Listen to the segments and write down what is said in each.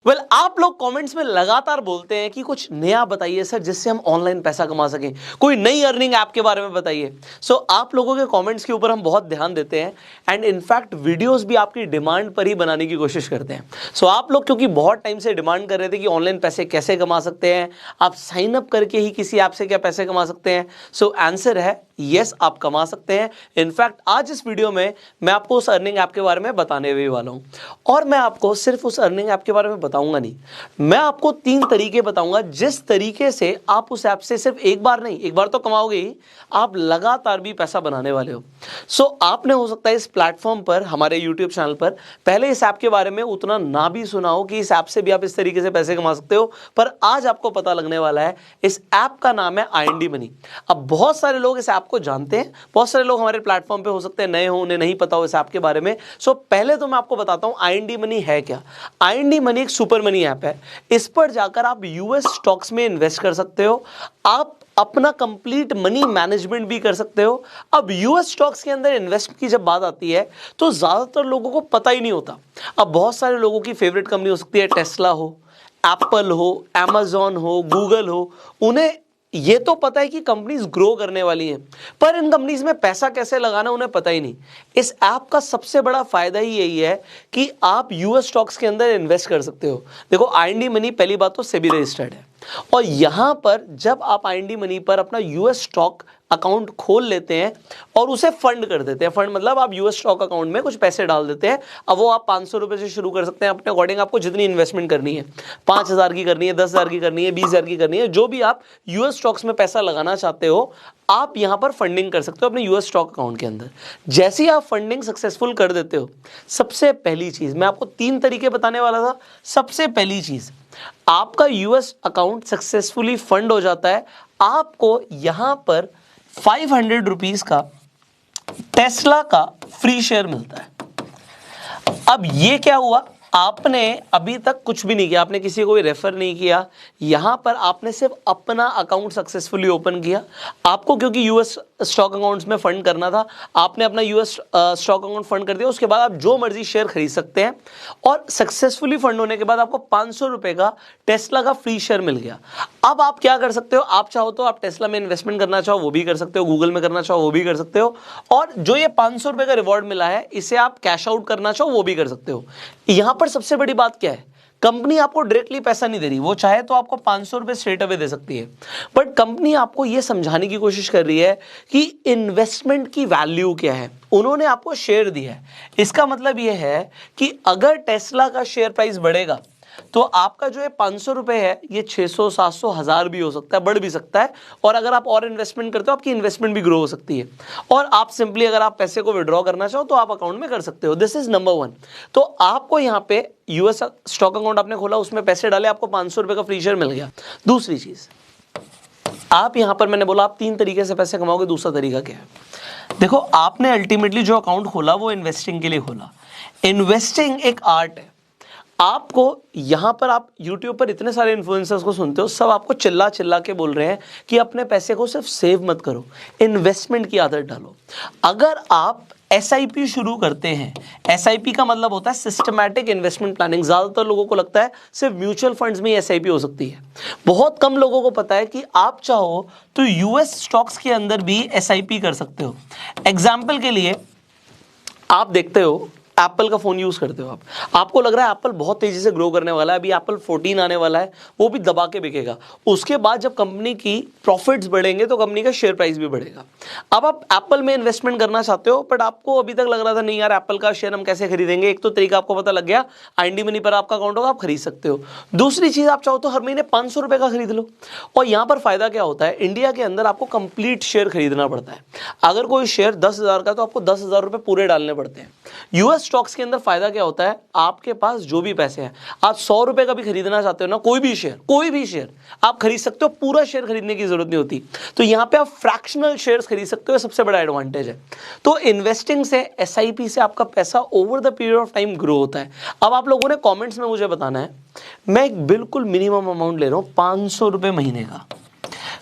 आप लोग कमेंट्स में लगातार बोलते हैं कि कुछ नया बताइए सर जिससे हम ऑनलाइन पैसा कमा सकें, कोई नई अर्निंग ऐप के बारे में बताइए। आप लोगों के कमेंट्स के ऊपर हम बहुत ध्यान देते हैं एंड इनफैक्ट वीडियोस भी आपकी डिमांड पर ही बनाने की कोशिश करते हैं। आप लोग क्योंकि बहुत टाइम से डिमांड कर रहे थे कि ऑनलाइन पैसे कैसे कमा सकते हैं, आप साइन अप करके ही किसी ऐप से क्या पैसे कमा सकते हैं। आंसर है यस, आप कमा सकते हैं। इनफैक्ट आज इस वीडियो में मैं आपको उस अर्निंग ऐप के बारे में बताने भी वाला हूं, और मैं आपको सिर्फ उस अर्निंग ऐप के बारे में बताऊंगा नहीं, मैं आपको 3 तरीके बताऊंगा जिस तरीके से आप उस ऐप से सिर्फ एक बार नहीं, एक बार तो कमाओगे ही, आप लगातार भी पैसा बनाने वाले हो। आपने हो सकता है इस प्लेटफॉर्म पर, हमारे यूट्यूब चैनल पर पहले इस ऐप के बारे में उतना ना भी सुना हो कि इस ऐप से भी आप इस तरीके से पैसे कमा सकते हो, पर आज आपको पता लगने वाला है। इस ऐप का नाम है IND मनी। अब बहुत सारे लोग इस ऐप को जानते हैं, बहुत सारे लोग हमारे प्लेटफॉर्म पे हो सकते हैं नए हो, उन्हें नहीं पता हो इस ऐप के बारे में। पहले तो मैं आपको बताता हूं IND मनी है क्या। IND मनी एक सुपर मनी ऐप है। इस पर जाकर आप यूएस स्टॉक्स में इन्वेस्ट कर सकते हो, आप अपना कंप्लीट मनी मैनेजमेंट भी कर सकते हो। अब यूएस स्टॉक्स के अंदर इन्वेस्ट की जब बात आती है तो ज्यादातर लोगों को पता ही नहीं होता। अब बहुत सारे लोगों की फेवरेट कंपनी हो सकती है टेस्ला हो, एप्पल हो, Amazon हो, गूगल हो, उन्हें ये तो पता है कि कंपनीज ग्रो करने वाली हैं, पर इन कंपनीज में पैसा कैसे लगाना उन्हें पता ही नहीं। इस ऐप का सबसे बड़ा फायदा ही यही है कि आप यूएस स्टॉक्स के अंदर इन्वेस्ट कर सकते हो। देखो IND मनी पहली बात तो सेबी रजिस्टर्ड है, और यहां पर जब आप IND मनी पर अपना यूएस स्टॉक अकाउंट खोल लेते हैं और उसे फंड कर देते हैं, फंड मतलब आप यूएस स्टॉक अकाउंट में कुछ पैसे डाल देते हैं। अब वो आप 500 रुपए से शुरू कर सकते हैं अपने अकॉर्डिंग, आपको जितनी इन्वेस्टमेंट करनी है, 5,000 की करनी है, 10,000 की करनी है, 20,000 की करनी है, जो भी आप यूएस स्टॉक्स में पैसा लगाना चाहते हो आप यहां पर फंडिंग कर सकते हो अपने यूएस स्टॉक अकाउंट के अंदर। जैसे ही आप फंडिंग सक्सेसफुल कर देते हो, सबसे पहली चीज मैं आपको 3 तरीके बताने वाला था। सबसे पहली चीज, आपका यूएस अकाउंट सक्सेसफुली फंड हो जाता है, आपको यहां पर 500 रुपीज का टेस्ला का फ्री शेयर मिलता है। अब ये क्या हुआ, आपने अभी तक कुछ भी नहीं किया, आपने किसी को भी रेफर नहीं किया, यहां पर आपने सिर्फ अपना अकाउंट सक्सेसफुली ओपन किया। आपको क्योंकि यूएस स्टॉक अकाउंट्स में फंड करना था, आपने अपना यूएस स्टॉक अकाउंट फंड कर दिया। उसके बाद आप जो मर्जी शेयर खरीद सकते हैं, और सक्सेसफुली फंड होने के बाद आपको 500 रुपए का टेस्ला का फ्री शेयर मिल गया। अब आप क्या कर सकते हो, आप चाहो तो आप टेस्ला में इन्वेस्टमेंट करना चाहो वो भी कर सकते हो, गूगल में करना चाहो वो भी कर सकते हो, और जो ये 500 रुपए का रिवॉर्ड मिला है इसे आप कैश आउट करना चाहो वो भी कर सकते हो। यहां पर सबसे बड़ी बात क्या है, कंपनी आपको डायरेक्टली पैसा नहीं दे रही, वो चाहे तो आपको 500 रुपए स्ट्रेट अवे दे सकती है, बट कंपनी आपको यह समझाने की कोशिश कर रही है कि इन्वेस्टमेंट की वैल्यू क्या है। उन्होंने आपको शेयर दिया है, इसका मतलब यह है कि अगर टेस्ला का शेयर प्राइस बढ़ेगा तो आपका जो है 500 रुपए है ये 600, 700, 1000 भी हो सकता है, बढ़ भी सकता है। और अगर आप और इन्वेस्टमेंट करते हो आपकी इन्वेस्टमेंट भी ग्रो हो सकती है, और आप सिंपली अगर आप पैसे को विड्रॉ करना चाहो तो आप अकाउंट में कर सकते हो। This is number 1। तो आपको यहाँ पे यूएस स्टॉक अकाउंट आपने खोला, उसमें पैसे डाले, आपको 500 रुपए का फ्री शेयर मिल गया। दूसरी चीज, आप यहां पर मैंने बोला आप 3 तरीके से पैसे कमाओगे, दूसरा तरीका क्या है। देखो, आपने अल्टीमेटली जो अकाउंट खोला वो इन्वेस्टिंग के लिए खोला। इन्वेस्टिंग एक आर्ट है। आपको यहां पर, आप YouTube पर इतने सारे इन्फ्लुएंसर्स को सुनते हो, सब आपको चिल्ला चिल्ला के बोल रहे हैं कि अपने पैसे को सिर्फ सेव मत करो, इन्वेस्टमेंट की आदत डालो। अगर आप SIP शुरू करते हैं, SIP का मतलब होता है सिस्टमैटिक इन्वेस्टमेंट प्लानिंग। ज्यादातर लोगों को लगता है सिर्फ म्यूचुअल फंड्स में SIP हो सकती है, बहुत कम लोगों को पता है कि आप चाहो तो यूएस स्टॉक्स के अंदर भी SIP कर सकते हो। एग्जाम्पल के लिए आप देखते हो, एप्पल का फोन यूज करते हो आप, आपको लग रहा है एप्पल बहुत तेजी से ग्रो करने वाला है, अभी एप्पल 14 आने वाला है, वो भी दबा के बिकेगा। उसके बाद जब कंपनी की प्रॉफिट्स बढ़ेंगे तो कंपनी का शेयर प्राइस भी बढ़ेगा। अब आप एप्पल में इन्वेस्टमेंट करना चाहते हो, बट आपको अभी तक लग रहा था नहीं यार एप्पल का शेयर हम कैसे खरीदेंगे। एक तो तरीका आपको पता लग गया, IND मनी पर आपका अकाउंट होगा, आप खरीद सकते हो। दूसरी चीज, आप चाहो तो हर महीने 500 रुपए का खरीद लो। और यहां पर फायदा क्या होता है, इंडिया के अंदर आपको कंप्लीट शेयर खरीदना पड़ता है। अगर कोई शेयर 10,000 का तो आपको 10,000 रुपए पूरे डालने पड़ते हैं। यूएस स्टॉक्स के अंदर फायदा क्या होता है, आपके पास जो भी पैसे हैं, आप 100 रुपए का भी खरीदना चाहते हो ना, कोई भी शेयर आप खरीद सकते हो, पूरा शेयर खरीदने की जरूरत नहीं होती। तो यहां पे आप फ्रैक्शनल शेयर्स खरीद सकते हो, सबसे बड़ा एडवांटेज है। तो इन्वेस्टिंग से, SIP से आपका पैसा over the period of time grow होता है। अब आप लोगों ने कमेंट्स में मुझे बताना है, मैं एक बिल्कुल मिनिमम अमाउंट ले रहा हूं, 500 रुपए महीने का।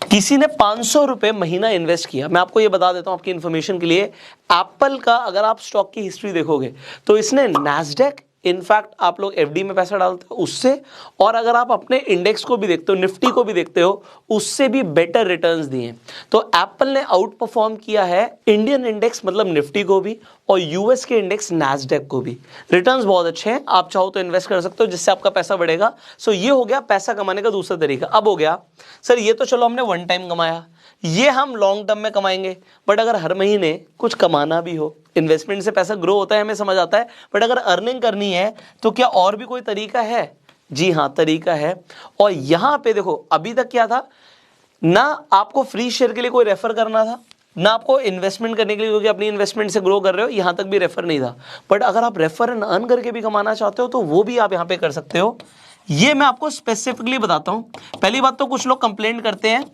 किसी ने 500 रुपए महीना इन्वेस्ट किया। मैं आपको ये बता देता हूं आपकी इंफॉर्मेशन के लिए, एप्पल का अगर आप स्टॉक की हिस्ट्री देखोगे तो इसने नैस्डैक, इनफैक्ट आप लोग एफडी में पैसा डालते हो उससे, और अगर आप अपने इंडेक्स को भी देखते हो, निफ्टी को भी देखते हो, उससे भी बेटर रिटर्न्स दिए। तो एप्पल ने आउट परफॉर्म किया है इंडियन इंडेक्स मतलब निफ्टी को भी, और यूएस के इंडेक्स नैस्डैक को भी। रिटर्न्स बहुत अच्छे हैं, आप चाहो तो इन्वेस्ट कर सकते हो जिससे आपका पैसा बढ़ेगा। सो ये हो गया पैसा कमाने का दूसरा तरीका। अब हो गया सर ये तो चलो हमने वन टाइम कमाया, ये हम लॉन्ग टर्म में कमाएंगे, बट अगर हर महीने कुछ कमाना भी हो, इन्वेस्टमेंट से पैसा ग्रो होता है हमें समझ आता है, बट अगर अर्निंग करनी है तो क्या और भी कोई तरीका है? जी हाँ, तरीका है। और यहां पे देखो अभी तक क्या था ना, आपको फ्री शेयर के लिए कोई रेफर करना था, ना आपको इन्वेस्टमेंट करने के लिए, क्योंकि अपनी इन्वेस्टमेंट से ग्रो कर रहे हो, यहां तक भी रेफर नहीं था। बट अगर आप रेफर एंड अर्न करके भी कमाना चाहते हो तो वो भी आप यहां पे कर सकते हो। ये मैं आपको स्पेसिफिकली बताता हूं। पहली बात तो कुछ लोग कंप्लेंट करते हैं,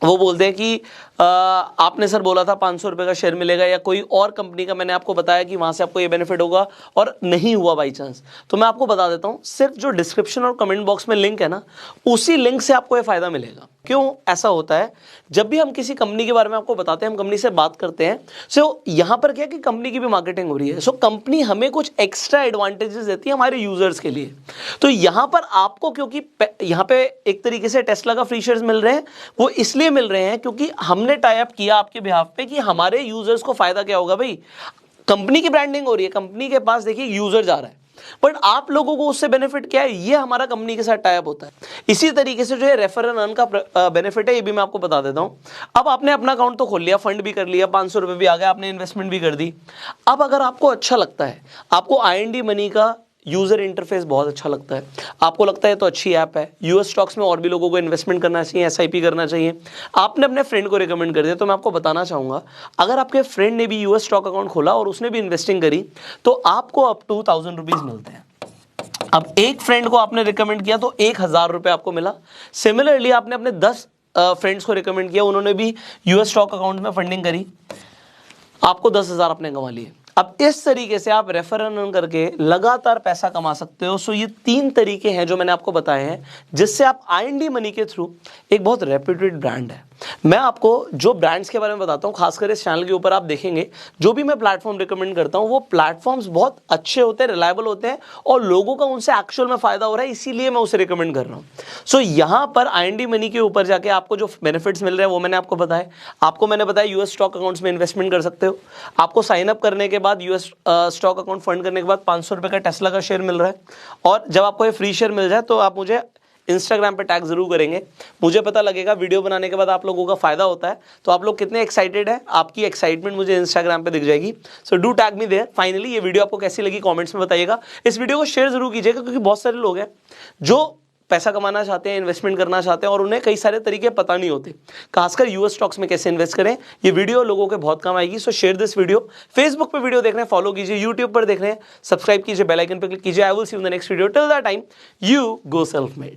वो बोलते हैं कि आपने सर बोला था 500 रुपए का शेयर मिलेगा, या कोई और कंपनी का मैंने आपको बताया कि वहां से आपको ये बेनिफिट होगा और नहीं हुआ बाई चांस। तो मैं आपको बता देता हूं, सिर्फ जो डिस्क्रिप्शन और कमेंट बॉक्स में लिंक है ना, उसी लिंक से आपको ये फायदा मिलेगा। क्यों ऐसा होता है? जब भी हम किसी कंपनी के बारे में आपको बताते हैं, हम कंपनी से बात करते हैं, सो यहां पर क्या कि कंपनी की भी मार्केटिंग हो रही है, सो कंपनी हमें कुछ एक्स्ट्रा एडवांटेजेस देती है हमारे यूजर्स के लिए। तो यहां पर आपको, क्योंकि यहां पे एक तरीके से टेस्ला का फ्री शेयर्स मिल रहे हैं, वो इसलिए मिल रहे हैं क्योंकि हमने टाई अप किया आपके बिहाफ पे कि हमारे यूजर्स को फायदा क्या होगा भाई, कंपनी की ब्रांडिंग हो रही है, कंपनी के पास देखिए यूजर जा रहा है, बट आप लोगों को उससे बेनिफिट क्या है, ये हमारा कंपनी के साथ टाई अप होता है। इसी तरीके से जो है रेफर एंड अर्न का बेनिफिट है, ये भी मैं आपको बता देता हूं। अब आपने अपना अकाउंट तो खोल लिया, फंड भी कर लिया, 500 रुपए भी आ गया, आपने इन्वेस्टमेंट भी कर दी। अब अगर आपको अच्छा लगता है, आपको IND मनी का यूजर इंटरफेस बहुत अच्छा लगता है, आपको लगता है तो अच्छी ऐप है, यूएस स्टॉक्स में और भी लोगों को इन्वेस्टमेंट करना चाहिए, SIP करना चाहिए, आपने अपने फ्रेंड को रिकमेंड कर दिया, तो मैं आपको बताना चाहूंगा, अगर आपके फ्रेंड ने भी यूएस स्टॉक अकाउंट खोला और उसने भी इन्वेस्टिंग करी, तो आपको अप टू 1000 रुपीज मिलते हैं। अब एक फ्रेंड को आपने रिकमेंड किया तो 1000 रुपए आपको मिला। सिमिलरली आपने अपने 10 फ्रेंड्स को रिकमेंड किया, उन्होंने भी यूएस स्टॉक अकाउंट में फंडिंग करी, आपको 10,000 आपने कमा लिए। अब इस तरीके से आप रेफर एंड अर्न करके लगातार पैसा कमा सकते हो। सो ये 3 तरीके हैं जो मैंने आपको बताए हैं, जिससे आप IND मनी के थ्रू, एक बहुत रेप्यूटेड ब्रांड है, मैं आपको जो ब्रांड्स के बारे में बताता हूं, खासकर इस चैनल के ऊपर आप देखेंगे जो भी मैं प्लेटफॉर्म रिकमेंड करता हूं, वो प्लेटफॉर्म्स बहुत अच्छे होते हैं, रिलायबल होते हैं, और लोगों का उनसे एक्चुअल में फायदा हो रहा है, इसीलिए मैं उसे रिकमेंड कर रहा हूं। सो यहां पर IND मनी के ऊपर जाके आपको जो बेनिफिट्स मिल रहे हैं वो मैंने आपको बताया। आपको मैंने बताया यूएस स्टॉक अकाउंट्स में इन्वेस्टमेंट कर सकते हो, आपको साइन अप करने के बाद यूएस स्टॉक अकाउंट फंड करने के बाद 500 रुपए का टेस्ला का शेयर मिल रहा है, और जब आपको ये फ्री शेयर मिल जाए तो आप मुझे इंस्टाग्राम पे टैग जरूर करेंगे, मुझे पता लगेगा वीडियो बनाने के बाद आप लोगों का फायदा होता है, तो आप लोग कितने एक्साइटेड है, आपकी एक्साइटमेंट मुझे इंस्टाग्राम पे दिख जाएगी। So do tag me there. Finally ये वीडियो आपको कैसी लगी कमेंट्स में बताइएगा, इस वीडियो को शेयर जरूर कीजिएगा, क्योंकि बहुत सारे लोग हैं जो पैसा कमाना चाहते हैं, इन्वेस्टमेंट करना चाहते हैं, और उन्हें कई सारे तरीके पता नहीं होते, खासकर यूएस स्टॉक्स में कैसे इन्वेस्ट करें। ये वीडियो लोगों के बहुत काम आएगी। सो शेयर दिस वीडियो। फेसबुक पे वीडियो देख रहे हैं, फॉलो कीजिए, यूट्यूब पर देख रहे हैं, सब्सक्राइब कीजिए, बेल आइकन पर क्लिक कीजिए। I will see you in the next video. Till that time, you go self made.